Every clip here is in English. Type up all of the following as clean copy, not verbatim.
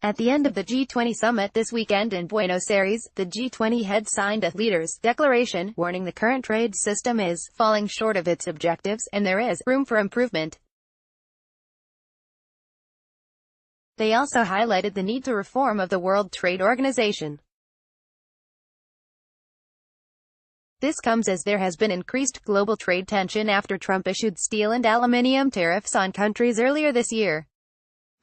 At the end of the G20 summit this weekend in Buenos Aires, the G20 heads signed a leaders' declaration, warning the current trade system is falling short of its objectives, and there is room for improvement. They also highlighted the need to reform of the World Trade Organization. This comes as there has been increased global trade tension after Trump issued steel and aluminum tariffs on countries earlier this year.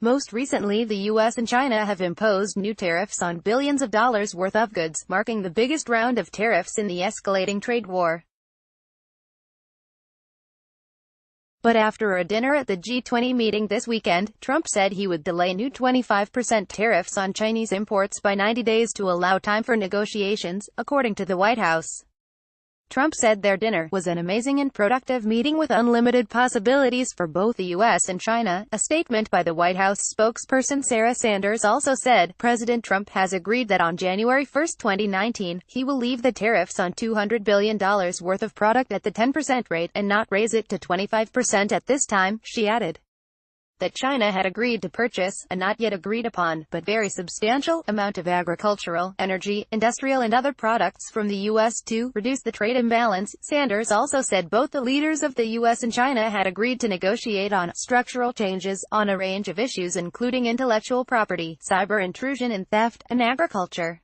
Most recently, the U.S. and China have imposed new tariffs on billions of dollars worth of goods, marking the biggest round of tariffs in the escalating trade war. But after a dinner at the G20 meeting this weekend, Trump said he would delay new 25% tariffs on Chinese imports by 90 days to allow time for negotiations, according to the White House. Trump said their dinner was an amazing and productive meeting with unlimited possibilities for both the U.S. and China. A statement by the White House spokesperson Sarah Sanders also said, President Trump has agreed that on January 1, 2019, he will leave the tariffs on $200 billion worth of product at the 10% rate, and not raise it to 25% at this time. She added that China had agreed to purchase a not yet agreed upon, but very substantial, amount of agricultural, energy, industrial and other products from the U.S. to reduce the trade imbalance. Sanders also said both the leaders of the U.S. and China had agreed to negotiate on structural changes on a range of issues including intellectual property, cyber intrusion and theft, and agriculture.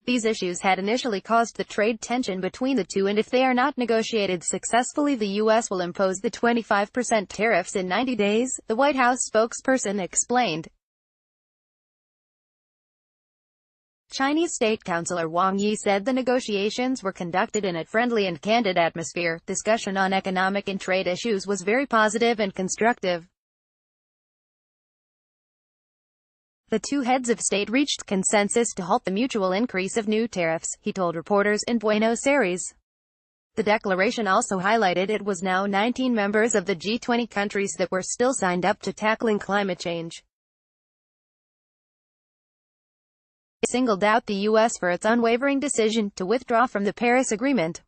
These issues had initially caused the trade tension between the two, and if they are not negotiated successfully, the U.S. will impose the 25% tariffs in 90 days, the White House spokesperson explained. Chinese State Councilor Wang Yi said the negotiations were conducted in a friendly and candid atmosphere. Discussion on economic and trade issues was very positive and constructive. The two heads of state reached consensus to halt the mutual increase of new tariffs, he told reporters in Buenos Aires. The declaration also highlighted it was now 19 members of the G20 countries that were still signed up to tackling climate change. It singled out the U.S. for its unwavering decision to withdraw from the Paris Agreement.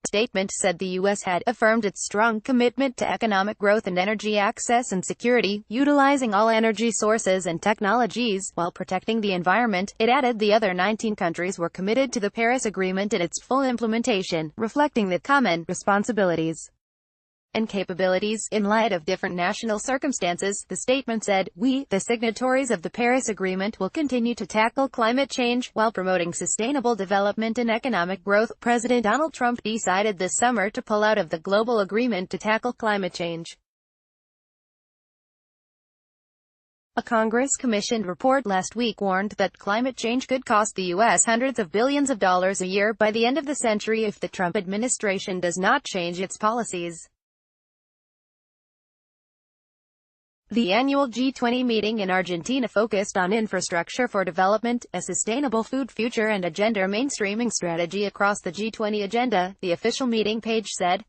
The statement said the U.S. had affirmed its strong commitment to economic growth and energy access and security, utilizing all energy sources and technologies, while protecting the environment. It added the other 19 countries were committed to the Paris Agreement and its full implementation, reflecting the common responsibilities and capabilities in light of different national circumstances. The statement said, "We, the signatories of the Paris Agreement, will continue to tackle climate change, while promoting sustainable development and economic growth." President Donald Trump decided this summer to pull out of the global agreement to tackle climate change. A Congress-commissioned report last week warned that climate change could cost the U.S. hundreds of billions of dollars a year by the end of the century if the Trump administration does not change its policies. The annual G20 meeting in Argentina focused on infrastructure for development, a sustainable food future and a gender mainstreaming strategy across the G20 agenda, the official meeting page said.